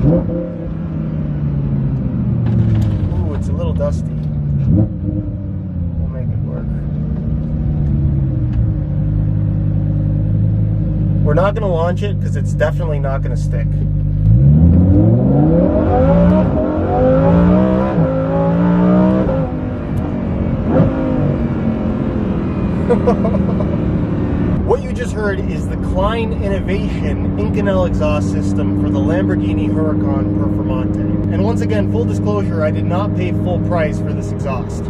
Ooh, it's a little dusty. We'll make it work. We're not going to launch it because it's definitely not going to stick. What you just heard is the Kline-Innovation Inconel exhaust system for the Lamborghini Huracan Performante. And once again, full disclosure, I did not pay full price for this exhaust.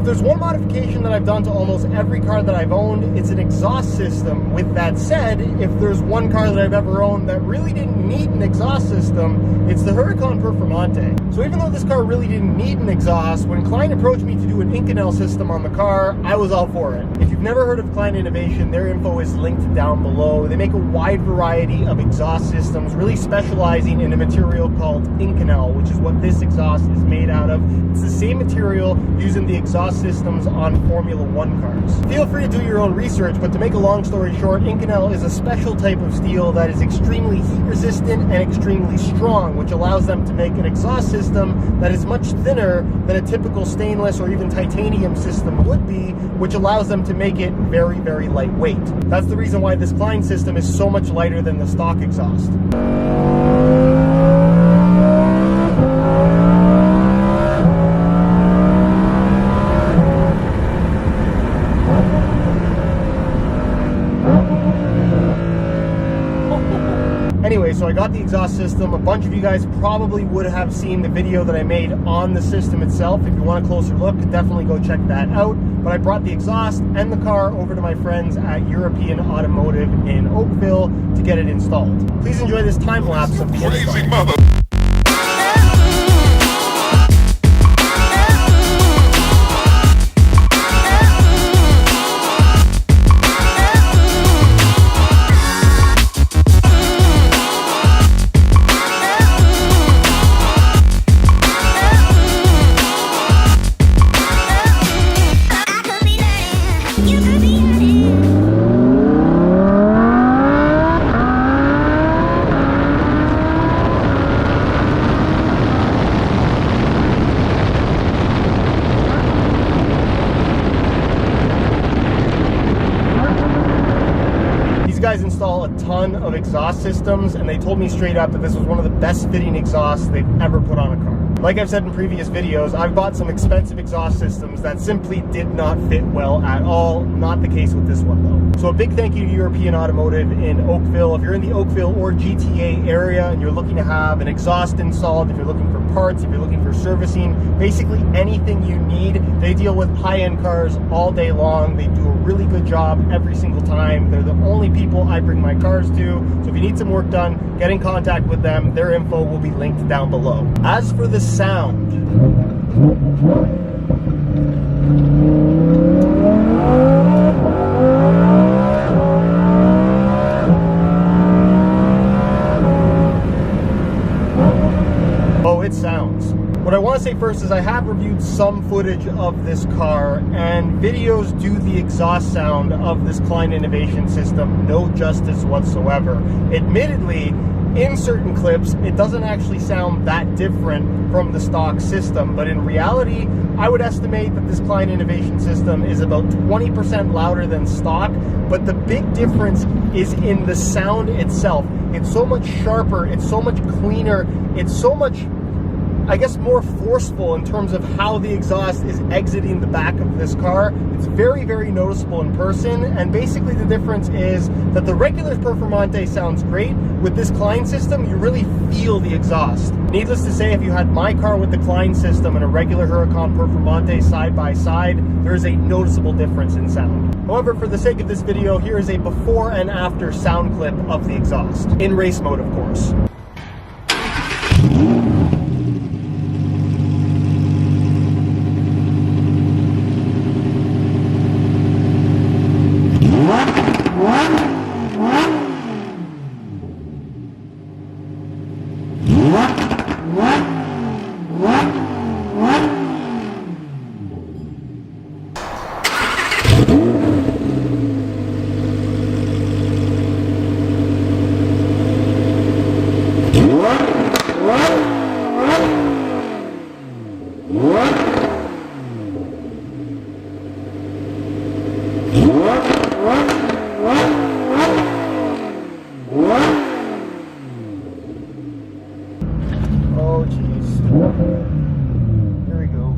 There's one modification that I've done to almost every car that I've owned. It's an exhaust system. With that said, if there's one car that I've ever owned that really didn't need an exhaust system, it's the Huracan Performante. So even though this car really didn't need an exhaust, when Kline approached me to do an Inconel system on the car, I was all for it. If you've never heard of Kline-Innovation, their info is linked down below. They make a wide variety of exhaust systems, really specializing in a material called Inconel, which is what this exhaust is made out of. It's the same material used in the exhaust systems on Formula 1 cars. Feel free to do your own research, but to make a long story short, Inconel is a special type of steel that is extremely heat resistant and extremely strong, which allows them to make an exhaust system that is much thinner than a typical stainless or even titanium system would be, which allows them to make it very, very lightweight. That's the reason why this Kline system is so much lighter than the stock exhaust. Anyway, so I got the exhaust system. A bunch of you guys probably would have seen the video that I made on the system itself. If you want a closer look, definitely go check that out. But I brought the exhaust and the car over to my friends at European Automotive in Oakville to get it installed. Please enjoy this time lapse of the install. Guys install a ton of exhaust systems, and they told me straight up that this was one of the best fitting exhausts they've ever put on a car. Like I've said in previous videos, I've bought some expensive exhaust systems that simply did not fit well at all. Not the case with this one though. So a big thank you to European Automotive in Oakville. If you're in the Oakville or GTA area and you're looking to have an exhaust installed, if you're looking for parts, if you're looking for servicing, basically anything you need, they deal with high-end cars all day long. They do a really good job every single time. They're the only people I bring my cars to. So if you need some work done, get in contact with them. Their info will be linked down below. As for the sound, oh, it sounds. What I want to say first is I have reviewed some footage of this car, and videos do the exhaust sound of this Kline-Innovation system no justice whatsoever. Admittedly, in certain clips, it doesn't actually sound that different from the stock system, but in reality, I would estimate that this Kline-Innovation system is about 20% louder than stock, but the big difference is in the sound itself. It's so much sharper, it's so much cleaner, it's so much, I guess, more forceful in terms of how the exhaust is exiting the back of this car. It's very, very noticeable in person, and basically the difference is that the regular Performante sounds great. With this Kline system, you really feel the exhaust. Needless to say, if you had my car with the Kline system and a regular Huracan Performante side by side, there is a noticeable difference in sound. However, for the sake of this video, here is a before and after sound clip of the exhaust. In race mode, of course. Oh, geez. Here we go.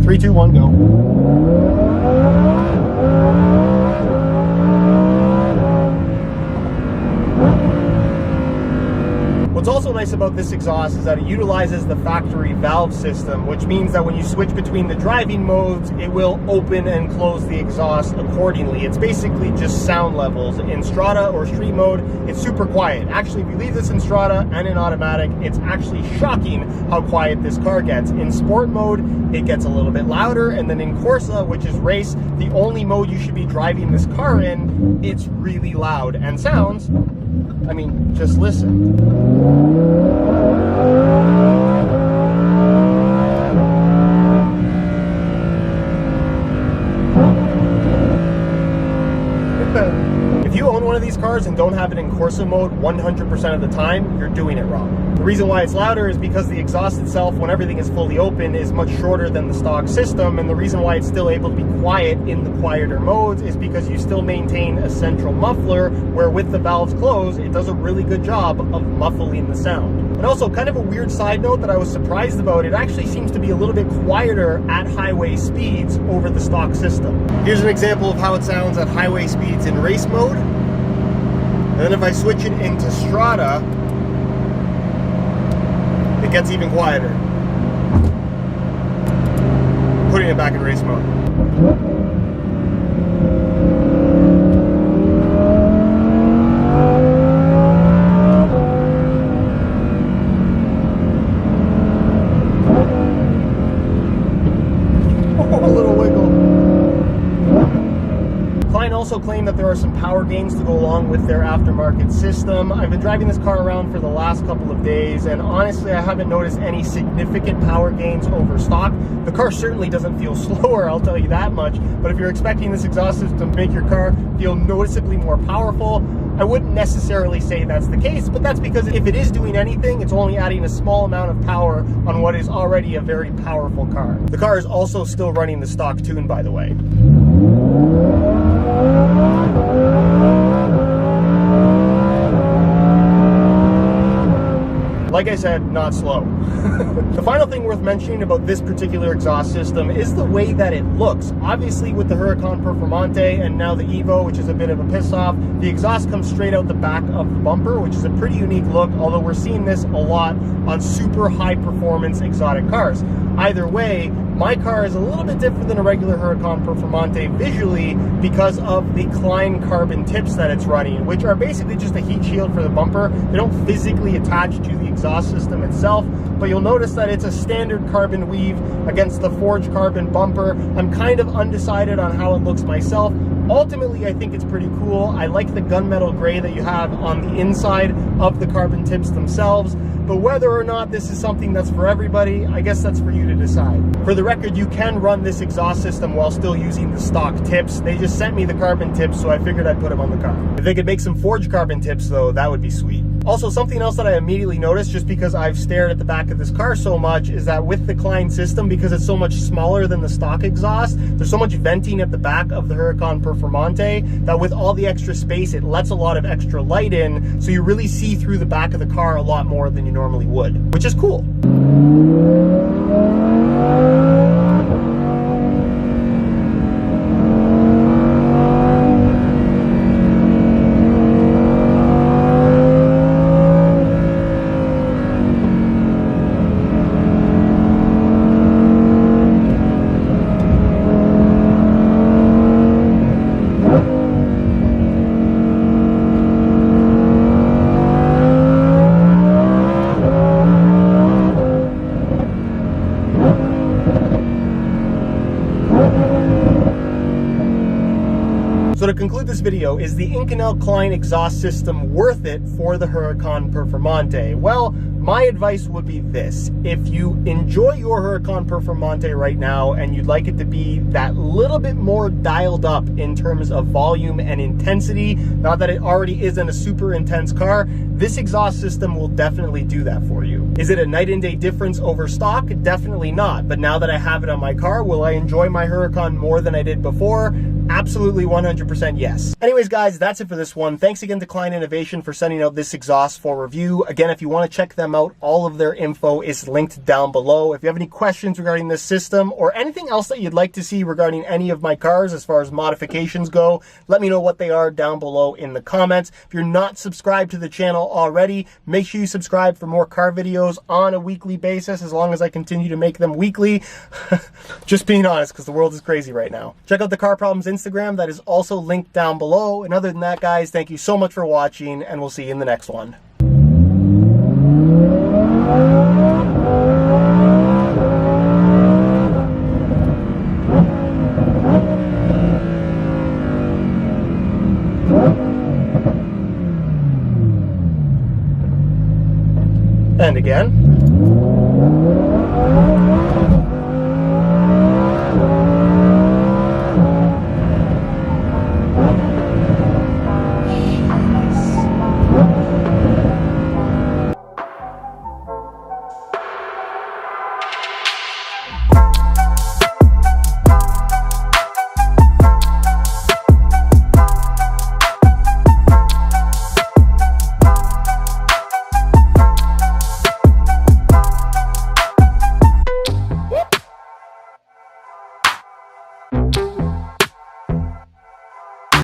3, 2, 1, go. What's also nice about this exhaust is that it utilizes the factory valve system, which means that when you switch between the driving modes, it will open and close the exhaust accordingly. It's basically just sound levels. In Strada or street mode, it's super quiet. Actually, if you leave this in Strada and in automatic, it's actually shocking how quiet this car gets. In sport mode, it gets a little bit louder, and then in Corsa, which is race, the only mode you should be driving this car in, it's really loud and sounds, I mean, just listen. If you own one of these cars and don't have it in Corsa mode 100% of the time, you're doing it wrong. The reason why it's louder is because the exhaust itself, when everything is fully open, is much shorter than the stock system, and the reason why it's still able to be quiet in the quieter modes is because you still maintain a central muffler, where with the valves closed, it does a really good job of muffling the sound. And also, kind of a weird side note that I was surprised about, it actually seems to be a little bit quieter at highway speeds over the stock system. Here's an example of how it sounds at highway speeds in race mode. And then if I switch it into Strada, it gets even quieter. Putting it back in race mode. Also claim that there are some power gains to go along with their aftermarket system. I've been driving this car around for the last couple of days, and honestly I haven't noticed any significant power gains over stock. The car certainly doesn't feel slower, I'll tell you that much, but if you're expecting this exhaust system to make your car feel noticeably more powerful, I wouldn't necessarily say that's the case, but that's because if it is doing anything, it's only adding a small amount of power on what is already a very powerful car. The car is also still running the stock tune, by the way. Like I said, not slow. The final thing worth mentioning about this particular exhaust system is the way that it looks. Obviously with the Huracan Performante and now the Evo, which is a bit of a piss off, the exhaust comes straight out the back of the bumper, which is a pretty unique look, although we're seeing this a lot on super high performance exotic cars. Either way, my car is a little bit different than a regular Huracan Performante visually because of the Kline carbon tips that it's running, which are basically just a heat shield for the bumper. They don't physically attach to the exhaust system itself, but you'll notice that it's a standard carbon weave against the forged carbon bumper. I'm kind of undecided on how it looks myself. Ultimately, I think it's pretty cool. I like the gunmetal gray that you have on the inside of the carbon tips themselves. But whether or not this is something that's for everybody, I guess that's for you to decide. For the record, you can run this exhaust system while still using the stock tips. They just sent me the carbon tips, so I figured I'd put them on the car. If they could make some forged carbon tips though, that would be sweet. Also, something else that I immediately noticed just because I've stared at the back of this car so much is that with the Kline system, because it's so much smaller than the stock exhaust, there's so much venting at the back of the Huracan Performante that with all the extra space, it lets a lot of extra light in, so you really see through the back of the car a lot more than you normally would, which is cool. So to conclude this video, is the Inconel Kline exhaust system worth it for the Huracan Performante? Well, my advice would be this. If you enjoy your Huracan Performante right now and you'd like it to be that little bit more dialed up in terms of volume and intensity, not that it already isn't a super intense car, this exhaust system will definitely do that for you. Is it a night and day difference over stock? Definitely not. But now that I have it on my car, will I enjoy my Huracan more than I did before? Absolutely 100% yes. Anyways, guys, that's it for this one. Thanks again to Kline-Innovation for sending out this exhaust for review. Again, if you want to check them out, all of their info is linked down below. If you have any questions regarding this system or anything else that you'd like to see regarding any of my cars as far as modifications go, let me know what they are down below in the comments. If you're not subscribed to the channel already, make sure you subscribe for more car videos on a weekly basis, as long as I continue to make them weekly. Just being honest, because the world is crazy right now. Check out the Car Problems Instagram, that is also linked down below. And other than that, guys, thank you so much for watching, and we'll see you in the next one. And again.